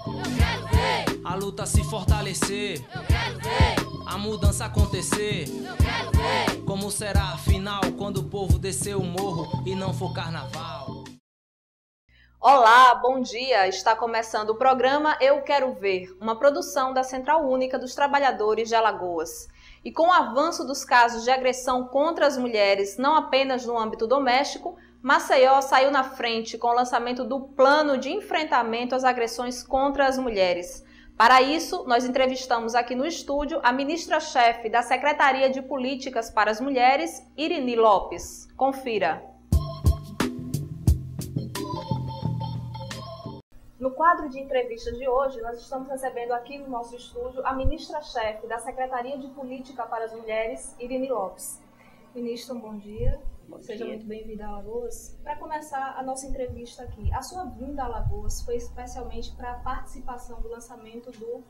Eu quero ver a luta se fortalecer. Eu quero ver a mudança acontecer. Eu quero ver como será a final quando o povo descer o morro e não for carnaval. Olá, bom dia! Está começando o programa Eu Quero Ver, uma produção da Central Única dos Trabalhadores de Alagoas. E com o avanço dos casos de agressão contra as mulheres, não apenas no âmbito doméstico, Maceió saiu na frente com o lançamento do Plano de Enfrentamento às Agressões contra as Mulheres. Para isso, nós entrevistamos aqui no estúdio a ministra-chefe da Secretaria de Políticas para as Mulheres, Irini Lopes. Confira. No quadro de entrevistas de hoje, nós estamos recebendo aqui no nosso estúdio a ministra-chefe da Secretaria de Política para as Mulheres, Irini Lopes. Ministra, um bom dia. Seja muito bem-vinda a Alagoas. Para começar a nossa entrevista aqui, a sua vinda a Alagoas foi especialmente para a participação do lançamento do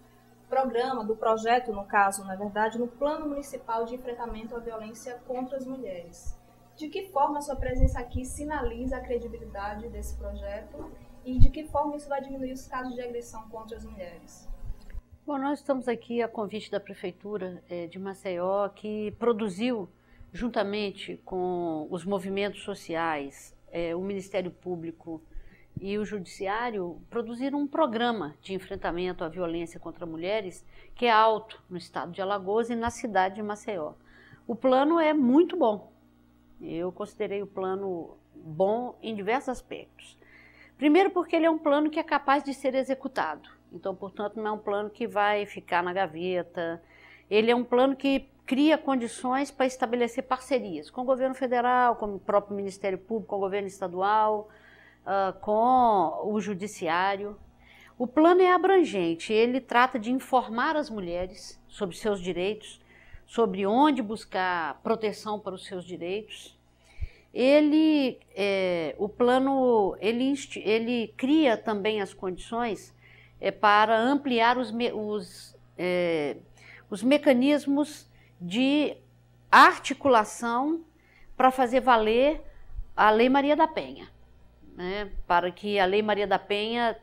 programa, do projeto, no caso, na verdade, no Plano Municipal de Enfrentamento à Violência contra as Mulheres. De que forma a sua presença aqui sinaliza a credibilidade desse projeto e de que forma isso vai diminuir os casos de agressão contra as mulheres? Bom, nós estamos aqui a convite da Prefeitura de Maceió, que produziu, juntamente com os movimentos sociais, o Ministério Público e o Judiciário, produziram um programa de enfrentamento à violência contra mulheres que é alto no estado de Alagoas e na cidade de Maceió. O plano é muito bom. Eu considerei o plano bom em diversos aspectos. Primeiro porque ele é um plano que é capaz de ser executado. Então, portanto, não é um plano que vai ficar na gaveta. Ele é um plano que cria condições para estabelecer parcerias com o governo federal, com o próprio Ministério Público, com o governo estadual, com o Judiciário. O plano é abrangente, ele trata de informar as mulheres sobre seus direitos, sobre onde buscar proteção para os seus direitos. O plano cria também as condições para ampliar os mecanismos de articulação para fazer valer a Lei Maria da Penha, né? Para que a Lei Maria da Penha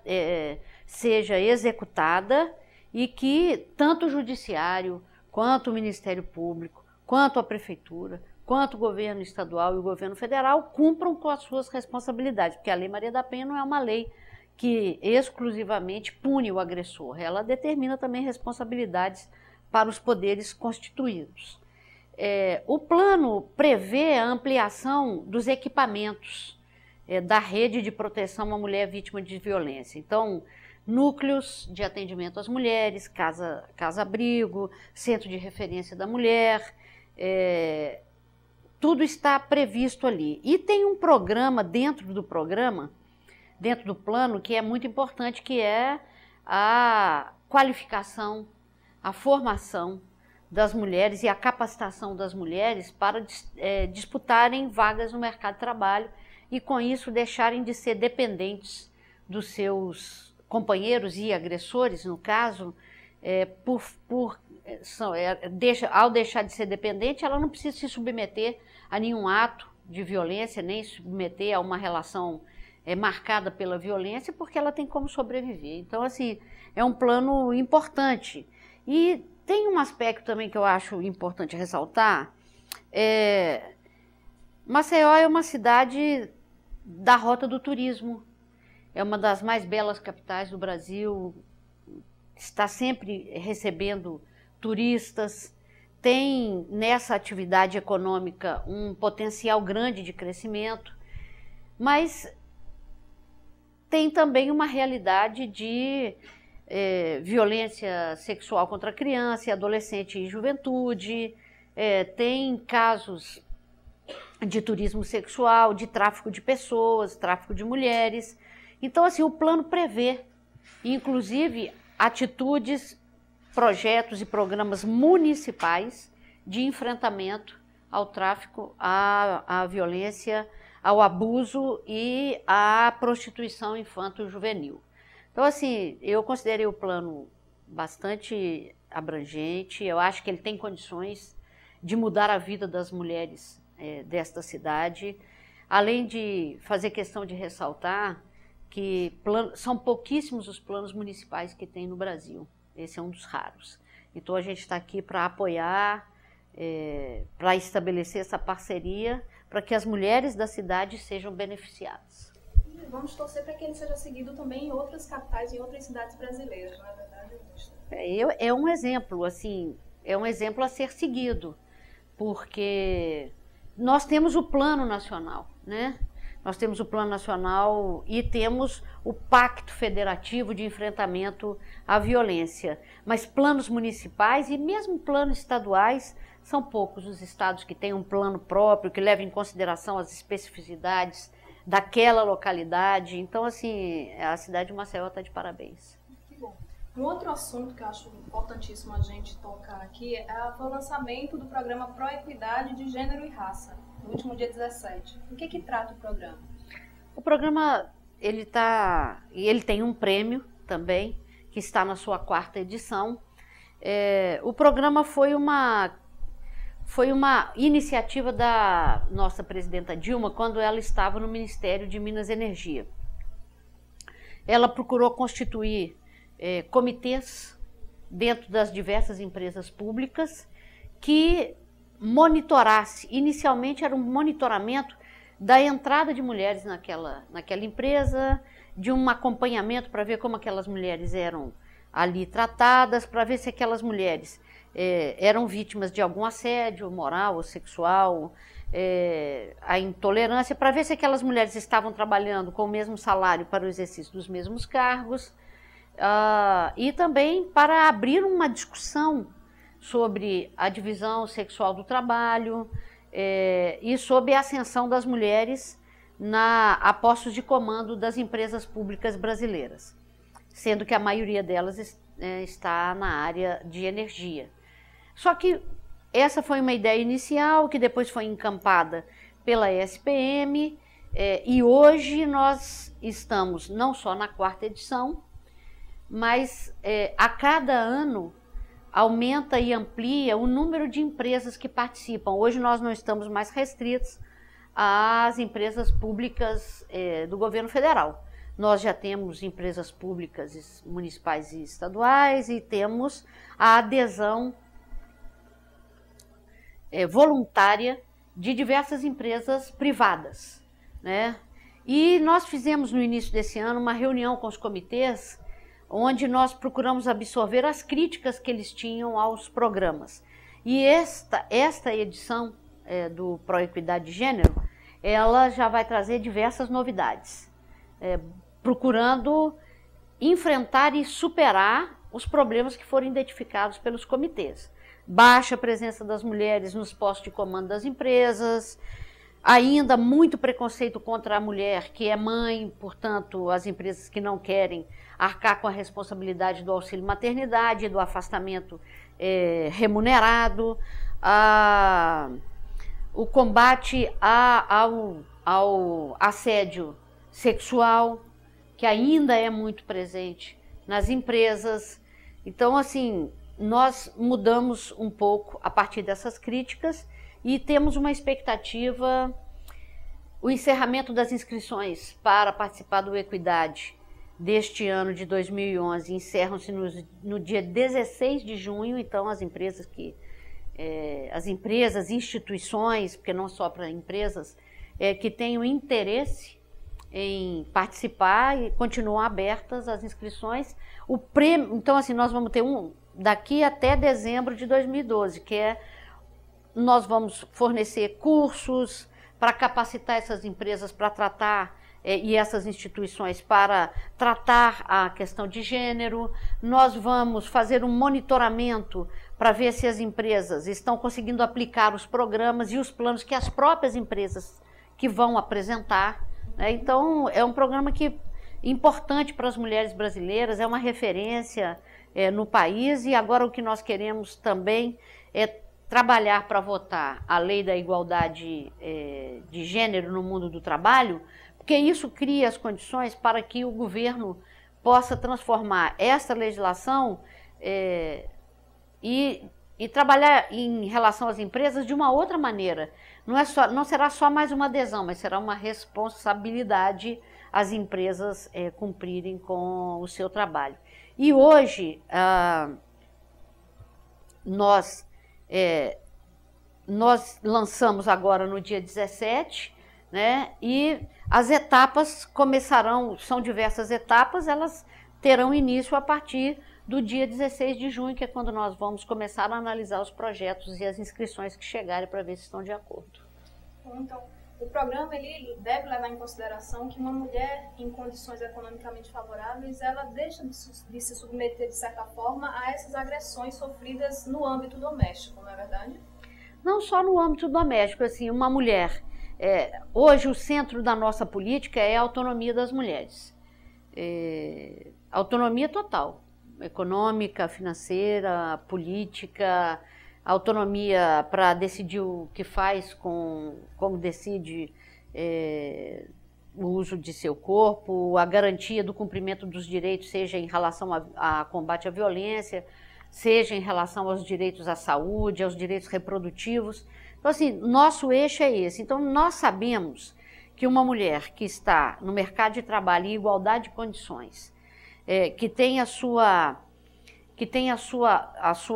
seja executada e que tanto o Judiciário, quanto o Ministério Público, quanto a Prefeitura, quanto o governo estadual e o governo federal cumpram com as suas responsabilidades, porque a Lei Maria da Penha não é uma lei que exclusivamente pune o agressor, ela determina também responsabilidades para os poderes constituídos. O plano prevê a ampliação dos equipamentos da rede de proteção à mulher vítima de violência. Então, núcleos de atendimento às mulheres, casa-abrigo, centro de referência da mulher, tudo está previsto ali. E tem um programa dentro do plano, que é muito importante, que é a qualificação, a formação das mulheres e a capacitação das mulheres para disputarem vagas no mercado de trabalho e, com isso, deixarem de ser dependentes dos seus companheiros e agressores, no caso, ao deixar de ser dependente, ela não precisa se submeter a nenhum ato de violência, nem submeter a uma relação marcada pela violência, porque ela tem como sobreviver. Então, assim, é um plano importante. E tem um aspecto também que eu acho importante ressaltar. Maceió é uma cidade da rota do turismo, é uma das mais belas capitais do Brasil, está sempre recebendo turistas, tem nessa atividade econômica um potencial grande de crescimento, mas tem também uma realidade de violência sexual contra criança, adolescente e juventude, tem casos de turismo sexual, de tráfico de pessoas, tráfico de mulheres. Então, assim, o plano prevê, inclusive, atitudes, projetos e programas municipais de enfrentamento ao tráfico, à violência, ao abuso e à prostituição infanto-juvenil. Então, assim, eu considerei o plano bastante abrangente, eu acho que ele tem condições de mudar a vida das mulheres desta cidade, além de fazer questão de ressaltar que são pouquíssimos os planos municipais que tem no Brasil. Esse é um dos raros. Então a gente está aqui para apoiar, para estabelecer essa parceria, para que as mulheres da cidade sejam beneficiadas. E vamos torcer para que ele seja seguido também em outras capitais, em outras cidades brasileiras, não é verdade, ministra? É um exemplo, assim, é um exemplo a ser seguido, porque nós temos o Plano Nacional, né? Nós temos o Plano Nacional e temos o Pacto Federativo de Enfrentamento à Violência. Mas planos municipais e mesmo planos estaduais, são poucos os estados que têm um plano próprio, que leva em consideração as especificidades daquela localidade. Então, assim, a cidade de Maceió está de parabéns. Que bom. Um outro assunto que eu acho importantíssimo a gente tocar aqui foi o lançamento do programa Proequidade de Gênero e Raça, no último dia 17. O que trata o programa? O programa, ele tem um prêmio também, que está na sua 4ª edição. O programa foi uma iniciativa da nossa presidenta Dilma, quando ela estava no Ministério de Minas e Energia. Ela procurou constituir comitês dentro das diversas empresas públicas que monitorasse. Inicialmente era um monitoramento da entrada de mulheres naquela empresa, de um acompanhamento para ver como aquelas mulheres eram ali tratadas, para ver se aquelas mulheres eram vítimas de algum assédio moral ou sexual, a intolerância, para ver se aquelas mulheres estavam trabalhando com o mesmo salário para o exercício dos mesmos cargos, e também para abrir uma discussão sobre a divisão sexual do trabalho e sobre a ascensão das mulheres a postos de comando das empresas públicas brasileiras, sendo que a maioria delas está na área de energia. Só que essa foi uma ideia inicial que depois foi encampada pela SPM, e hoje nós estamos não só na 4ª edição, mas a cada ano aumenta e amplia o número de empresas que participam. Hoje nós não estamos mais restritos às empresas públicas do governo federal. Nós já temos empresas públicas municipais e estaduais e temos a adesão voluntária de diversas empresas privadas, né? E nós fizemos no início desse ano uma reunião com os comitês, onde nós procuramos absorver as críticas que eles tinham aos programas. E esta edição do Proequidade de Gênero, ela já vai trazer diversas novidades, procurando enfrentar e superar os problemas que foram identificados pelos comitês. Baixa presença das mulheres nos postos de comando das empresas, ainda muito preconceito contra a mulher que é mãe, portanto, as empresas que não querem arcar com a responsabilidade do auxílio maternidade, do afastamento remunerado, o combate ao assédio sexual, que ainda é muito presente nas empresas. Então, assim, nós mudamos um pouco a partir dessas críticas e temos uma expectativa. O encerramento das inscrições para participar do Equidade deste ano de 2011 encerram-se no dia 16 de junho, então as empresas, instituições, porque não só para empresas, que tenham interesse em participar e continuam abertas as inscrições. O prêmio, então, assim, nós vamos ter daqui até dezembro de 2012, nós vamos fornecer cursos para capacitar essas empresas para tratar, e essas instituições para tratar a questão de gênero. Nós vamos fazer um monitoramento para ver se as empresas estão conseguindo aplicar os programas e os planos que as próprias empresas que vão apresentar, né? Então, é um programa importante para as mulheres brasileiras, é uma referência no país, e agora o que nós queremos também é trabalhar para votar a lei da igualdade de gênero no mundo do trabalho, porque isso cria as condições para que o governo possa transformar essa legislação e trabalhar em relação às empresas de uma outra maneira. Não será só mais uma adesão, mas será uma responsabilidade as empresas cumprirem com o seu trabalho. E hoje, nós lançamos agora no dia 17, né, e as etapas começarão, são diversas etapas, elas terão início a partir do dia 16 de junho, que é quando nós vamos começar a analisar os projetos e as inscrições que chegarem para ver se estão de acordo. Então, o programa ele deve levar em consideração que uma mulher em condições economicamente favoráveis, ela deixa de se submeter, de certa forma, a essas agressões sofridas no âmbito doméstico, não é verdade? Não só no âmbito doméstico, assim, uma mulher... hoje o centro da nossa política é a autonomia das mulheres. Autonomia total. Econômica, financeira, política, autonomia para decidir o que faz, como decide o uso de seu corpo, a garantia do cumprimento dos direitos, seja em relação a combate à violência, seja em relação aos direitos à saúde, aos direitos reprodutivos. Então, assim, nosso eixo é esse. Então, nós sabemos que uma mulher que está no mercado de trabalho em igualdade de condições, que tem a sua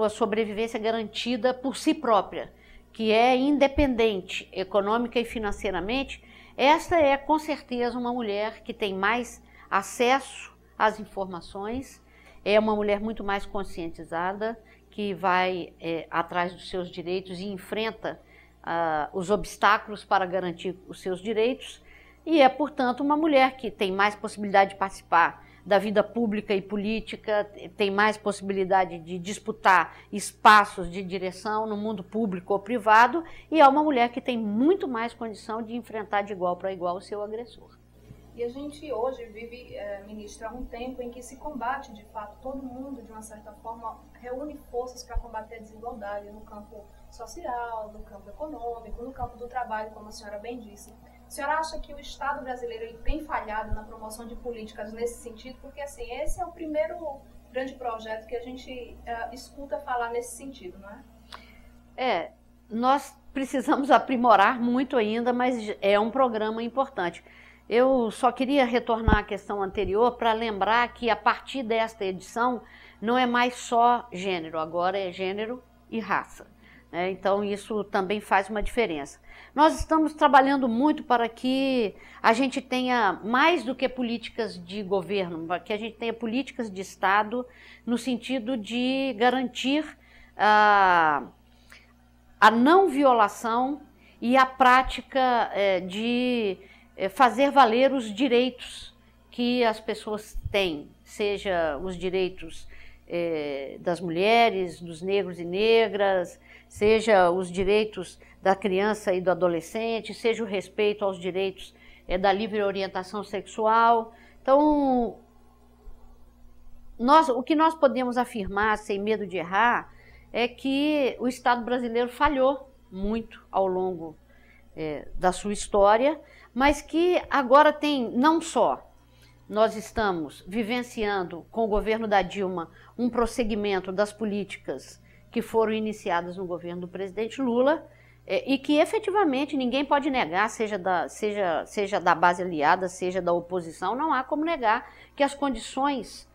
sobrevivência garantida por si própria, que é independente econômica e financeiramente, esta é com certeza uma mulher que tem mais acesso às informações, é uma mulher muito mais conscientizada, que vai atrás dos seus direitos e enfrenta os obstáculos para garantir os seus direitos, e é, portanto, uma mulher que tem mais possibilidade de participar da vida pública e política, tem mais possibilidade de disputar espaços de direção no mundo público ou privado, e é uma mulher que tem muito mais condição de enfrentar de igual para igual o seu agressor. E a gente hoje vive, ministra, um tempo em que se combate, de fato, todo mundo, de uma certa forma, reúne forças para combater a desigualdade no campo social, no campo econômico, no campo do trabalho, como a senhora bem disse. A senhora acha que o Estado brasileiro ele tem falhado na promoção de políticas nesse sentido? Porque, assim, esse é o primeiro grande projeto que a gente escuta falar nesse sentido, não é? Nós precisamos aprimorar muito ainda, mas é um programa importante. Eu só queria retornar à questão anterior para lembrar que a partir desta edição não é mais só gênero, agora é gênero e raça. Então isso também faz uma diferença. Nós estamos trabalhando muito para que a gente tenha mais do que políticas de governo, para que a gente tenha políticas de Estado no sentido de garantir a não violação e a prática de fazer valer os direitos que as pessoas têm, seja os direitos das mulheres, dos negros e negras, seja os direitos da criança e do adolescente, seja o respeito aos direitos da livre orientação sexual. Então, o que nós podemos afirmar, sem medo de errar, é que o Estado brasileiro falhou muito ao longo da sua história, mas que agora tem, não só nós estamos vivenciando com o governo da Dilma um prosseguimento das políticas que foram iniciadas no governo do presidente Lula e que efetivamente ninguém pode negar, seja da base aliada, seja da oposição, não há como negar que as condições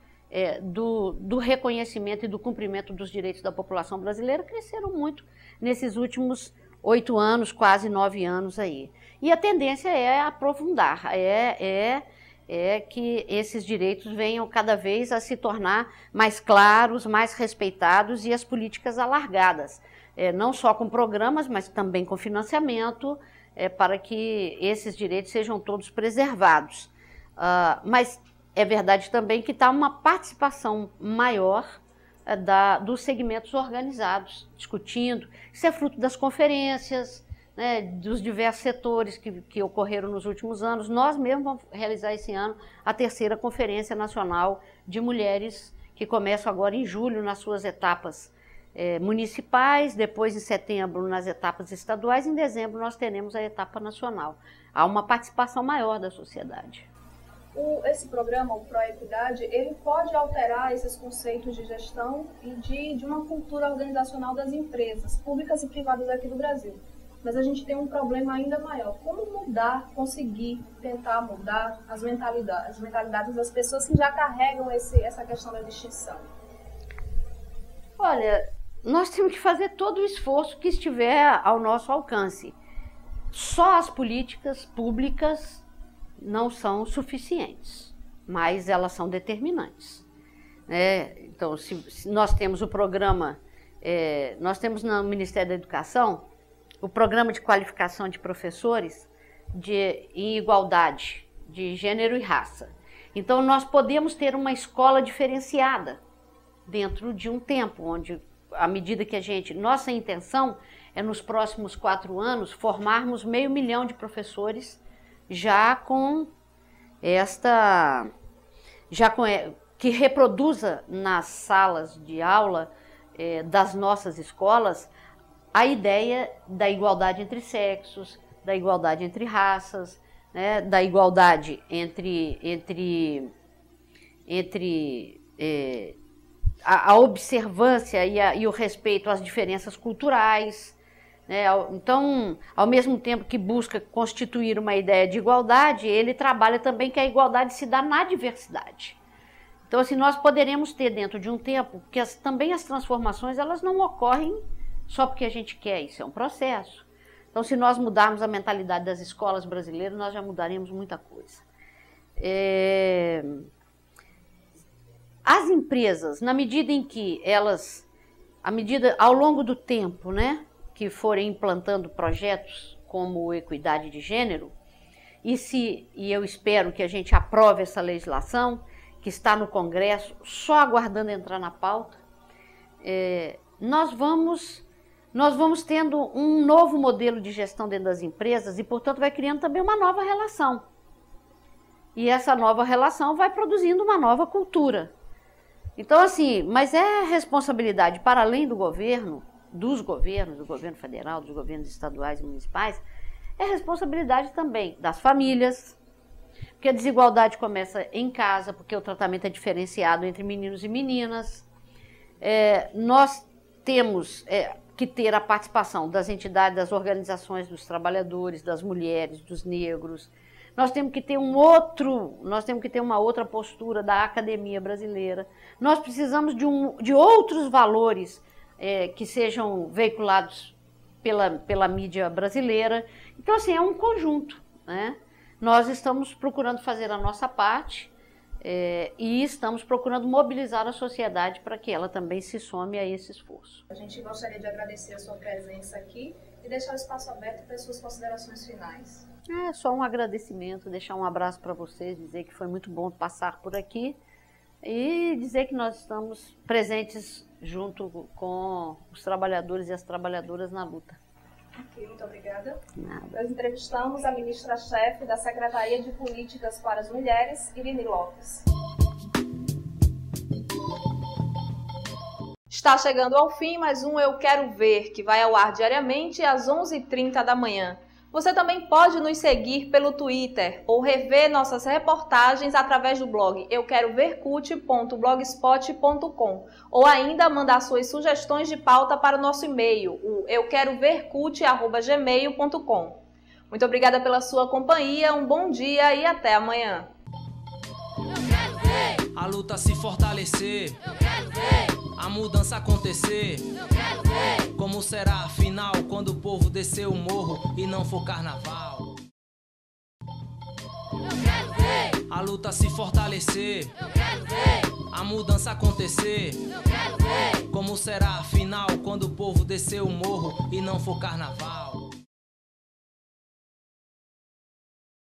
do reconhecimento e do cumprimento dos direitos da população brasileira cresceram muito nesses últimos 8 anos, quase 9 anos aí. E a tendência é aprofundar, que esses direitos venham cada vez a se tornar mais claros, mais respeitados e as políticas alargadas, não só com programas, mas também com financiamento, para que esses direitos sejam todos preservados. Mas é verdade também que está uma participação maior dos segmentos organizados, discutindo. Isso é fruto das conferências, dos diversos setores que ocorreram nos últimos anos. Nós mesmos vamos realizar esse ano a 3ª Conferência Nacional de Mulheres, que começa agora em julho nas suas etapas municipais, depois em setembro nas etapas estaduais, em dezembro nós teremos a etapa nacional. Há uma participação maior da sociedade. Esse programa, o Proequidade, ele pode alterar esses conceitos de gestão e de uma cultura organizacional das empresas, públicas e privadas aqui do Brasil. mas a gente tem um problema ainda maior. Como mudar, conseguir tentar mudar as mentalidades das pessoas que já carregam essa questão da distinção? Olha, nós temos que fazer todo o esforço que estiver ao nosso alcance. Só as políticas públicas não são suficientes, mas elas são determinantes. Então, se nós temos o programa, nós temos no Ministério da Educação o programa de qualificação de professores em igualdade de gênero e raça. Então, nós podemos ter uma escola diferenciada dentro de um tempo, onde, à medida que nossa intenção é nos próximos 4 anos formarmos 500 mil de professores que reproduza nas salas de aula das nossas escolas a ideia da igualdade entre sexos, da igualdade entre raças, né, da igualdade entre a observância e o respeito às diferenças culturais, né? Então, ao mesmo tempo que busca constituir uma ideia de igualdade, ele trabalha também que a igualdade se dá na diversidade. Então, assim, nós poderemos ter dentro de um tempo, porque também as transformações elas não ocorrem só porque a gente quer, isso é um processo. Então, se nós mudarmos a mentalidade das escolas brasileiras, nós já mudaremos muita coisa. As empresas, na medida em que ao longo do tempo, né, que forem implantando projetos como equidade de gênero, e eu espero que a gente aprove essa legislação, que está no Congresso, só aguardando entrar na pauta, nós vamos tendo um novo modelo de gestão dentro das empresas e, portanto, vai criando também uma nova relação. E essa nova relação vai produzindo uma nova cultura. Então, assim, mas é responsabilidade, para além do governo federal, dos governos estaduais e municipais, é responsabilidade também das famílias, porque a desigualdade começa em casa, porque o tratamento é diferenciado entre meninos e meninas. Nós temos que ter a participação das entidades, das organizações dos trabalhadores, das mulheres, dos negros. Nós temos que ter uma outra postura da academia brasileira. Nós precisamos de outros valores que sejam veiculados pela mídia brasileira. Então, assim, é um conjunto, né? Nós estamos procurando fazer a nossa parte e estamos procurando mobilizar a sociedade para que ela também se some a esse esforço. A gente gostaria de agradecer a sua presença aqui e deixar o espaço aberto para as suas considerações finais. Só um agradecimento, deixar um abraço para vocês, dizer que foi muito bom passar por aqui e dizer que nós estamos presentes junto com os trabalhadores e as trabalhadoras na luta. Ok, muito obrigada. Nada. Nós entrevistamos a ministra-chefe da Secretaria de Políticas para as Mulheres, Irine Lopes. Está chegando ao fim mais um Eu Quero Ver, que vai ao ar diariamente às 11h30 da manhã. Você também pode nos seguir pelo Twitter ou rever nossas reportagens através do blog euquerovercult.blogspot.com ou ainda mandar suas sugestões de pauta para o nosso e-mail, o euquerovercult@gmail.com. Muito obrigada pela sua companhia, um bom dia e até amanhã. Eu quero ver a luta se fortalecer. Eu quero ver a mudança acontecer. Eu quero ver como será a final quando o povo descer o morro e não for carnaval. Eu quero ver a luta se fortalecer. Eu quero ver a mudança acontecer. Eu quero ver como será a final quando o povo descer o morro e não for carnaval.